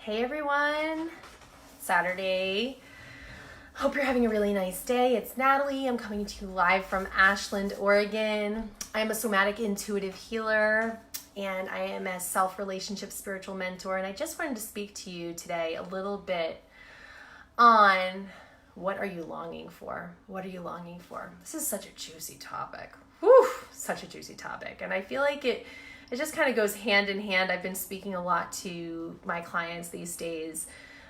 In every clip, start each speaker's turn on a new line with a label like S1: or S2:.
S1: Hey everyone, Saturday. Hope you're having a really nice day. It's Natalie. I'm coming to you live from Ashland, Oregon. I'm a somatic intuitive healer and I am a self-relationship spiritual mentor. And I just wanted to speak to you today a little bit on what are you longing for? What are you longing for? This is such a juicy topic. Whew, such a juicy topic. And I feel like it just kind of goes hand in hand. I've been speaking a lot to my clients these days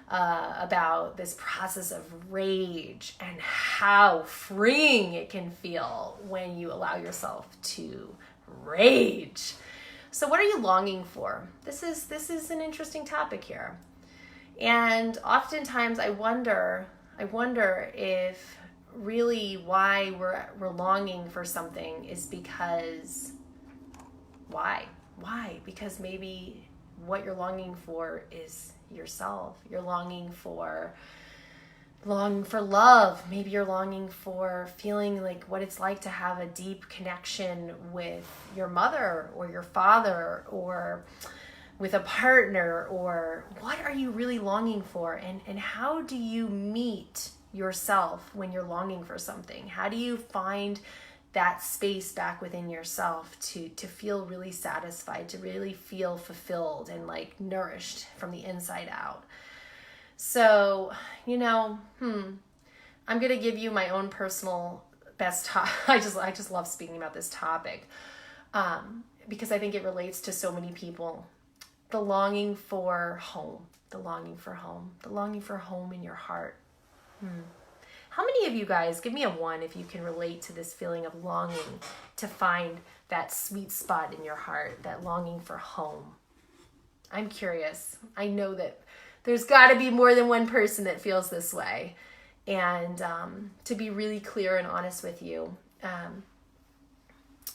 S1: about this process of rage and how freeing it can feel when you allow yourself to rage. So what are you longing for? This is an interesting topic here. And oftentimes I wonder if really why we're longing for something is because why? Because maybe what you're longing for is yourself. You're longing for love. Maybe you're longing for feeling like what it's like to have a deep connection with your mother or your father or with a partner, or what are you really longing for? And how do you meet yourself when you're longing for something? How do you find that space back within yourself to feel really satisfied, to really feel fulfilled and like nourished from the inside out? So, I'm going to give you my own personal best I just love speaking about this topic because I think it relates to so many people. The longing for home, the longing for home in your heart. How many of you guys, give me a 1 if you can relate to this feeling of longing to find that sweet spot in your heart, that longing for home? I'm curious. I know that there's got to be more than one person that feels this way. And to be really clear and honest with you,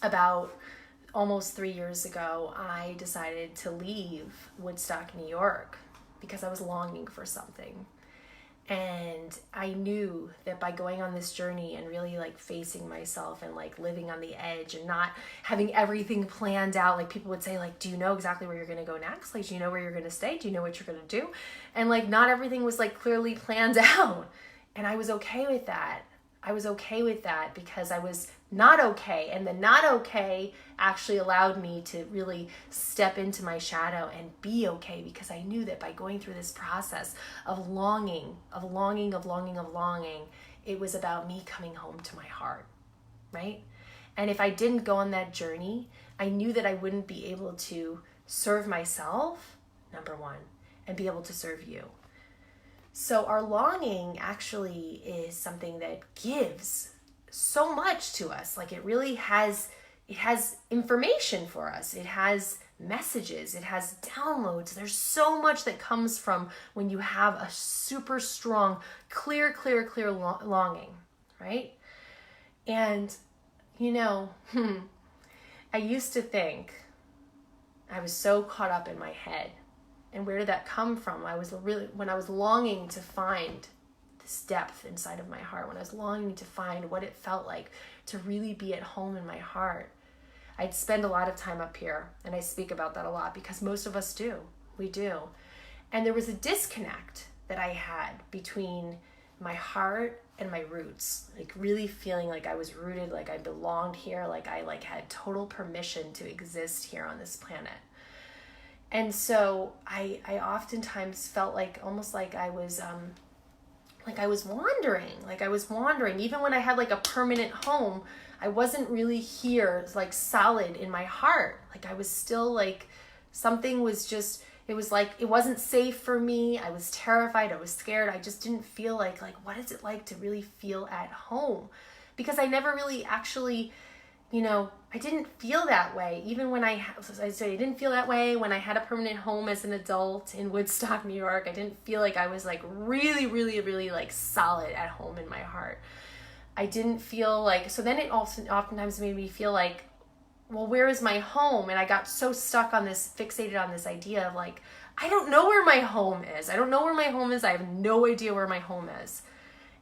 S1: about almost 3 years ago, I decided to leave Woodstock, New York, because I was longing for something. And I knew that by going on this journey and really like facing myself and like living on the edge and not having everything planned out, like people would say like, do you know exactly where you're going to go next? Like, do you know where you're going to stay? Do you know what you're going to do? And like, not everything was like clearly planned out. And I was okay with that. I was okay with that because I was not okay. And the not okay actually allowed me to really step into my shadow and be okay, because I knew that by going through this process of longing, it was about me coming home to my heart, right? And if I didn't go on that journey, I knew that I wouldn't be able to serve myself, number one, and be able to serve you. So our longing actually is something that gives so much to us. Like it has information for us. It has messages. It has downloads. There's so much that comes from when you have a super strong, clear longing, right? And, I used to think I was so caught up in my head. And where did that come from? When I was longing to find this depth inside of my heart, when I was longing to find what it felt like to really be at home in my heart, I'd spend a lot of time up here. And I speak about that a lot because most of us do. We do. And there was a disconnect that I had between my heart and my roots, like really feeling like I was rooted, like I belonged here, like I had total permission to exist here on this planet. And so I oftentimes felt like almost like I was wandering. Even when I had like a permanent home, I wasn't really here, like solid in my heart. Like I was still like, something was just, it was like, it wasn't safe for me. I was terrified. I was scared. I just didn't feel like what is it like to really feel at home? Because I never really actually, I didn't feel that way. Even when I didn't feel that way when I had a permanent home as an adult in Woodstock, New York. I didn't feel like I was like really like solid at home in my heart. I didn't feel like, so then it also oftentimes made me feel like, well, where is my home? And I got so stuck on this, fixated on this idea of like, I don't know where my home is. I have no idea where my home is.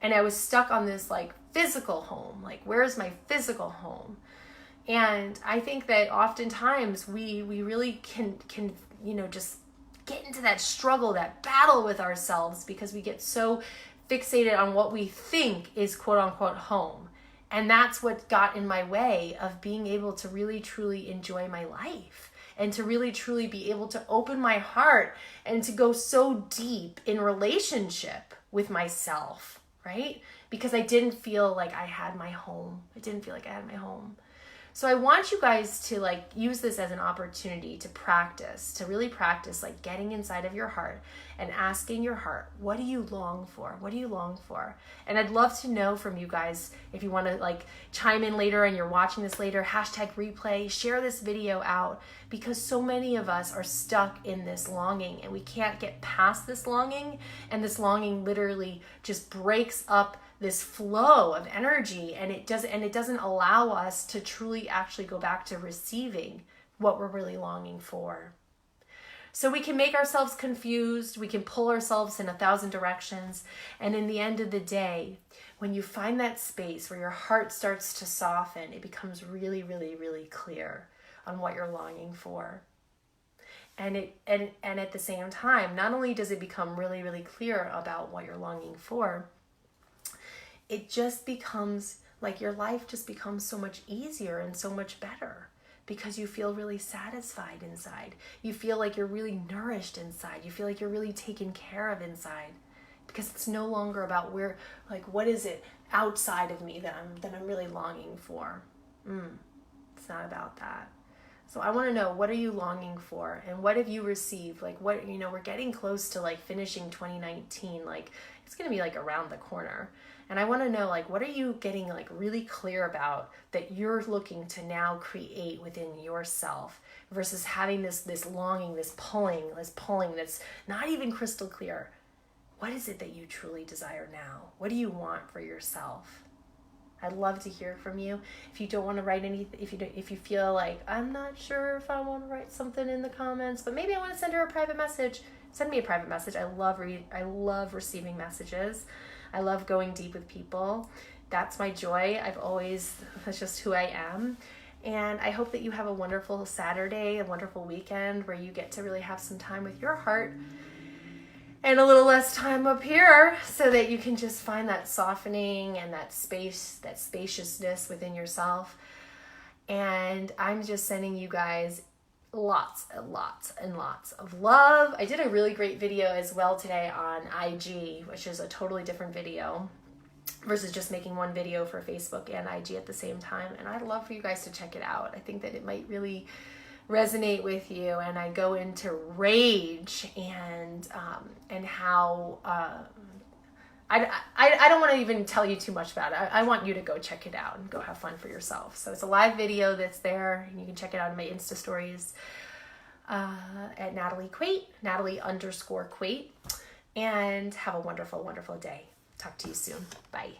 S1: And I was stuck on this like physical home. Like, where is my physical home? And I think that oftentimes we really can just get into that struggle, that battle with ourselves, because we get so fixated on what we think is quote unquote home. And that's what got in my way of being able to really truly enjoy my life, and to really truly be able to open my heart and to go so deep in relationship with myself, right? Because I didn't feel like I had my home. So I want you guys to like use this as an opportunity to practice, to really practice like getting inside of your heart and asking your heart, what do you long for? What do you long for? And I'd love to know from you guys, if you want to like chime in later and you're watching this later, #replay, share this video out, because so many of us are stuck in this longing and we can't get past this longing, and this longing literally just breaks up this flow of energy, and it doesn't allow us to truly actually go back to receiving what we're really longing for. So we can make ourselves confused, we can pull ourselves in 1,000 directions, and in the end of the day, when you find that space where your heart starts to soften, it becomes really, really, really clear on what you're longing for. And at the same time, not only does it become really, really clear about what you're longing for, it just becomes like your life just becomes so much easier and so much better, because you feel really satisfied inside. You feel like you're really nourished inside. You feel like you're really taken care of inside, because it's no longer about where, like, what is it outside of me that I'm really longing for. It's not about that. So I want to know, what are you longing for, and what have you received? Like, what, we're getting close to like finishing 2019. Like, it's going to be like around the corner. And I want to know, like, what are you getting like really clear about that you're looking to now create within yourself, versus having this longing, this pulling that's not even crystal clear. What is it that you truly desire now? What do you want for yourself? I'd love to hear from you. If you don't want to write anything, if you feel like, I'm not sure if I want to write something in the comments, but maybe I want to send her a private message, send me a private message. I love receiving messages. I love going deep with people. That's my joy. That's just who I am. And I hope that you have a wonderful Saturday, a wonderful weekend where you get to really have some time with your heart and a little less time up here, so that you can just find that softening and that space, that spaciousness within yourself. And I'm just sending you guys lots and lots and lots of love. I did a really great video as well today on IG, which is a totally different video versus just making one video for Facebook and IG at the same time. And I'd love for you guys to check it out. I think that it might really resonate with you. And I go into rage and how I don't want to even tell you too much about it. I want you to go check it out and go have fun for yourself. So it's a live video that's there, and you can check it out in my Insta stories at Natalie Kwait, Natalie_Kwait. And have a wonderful, wonderful day. Talk to you soon. Bye.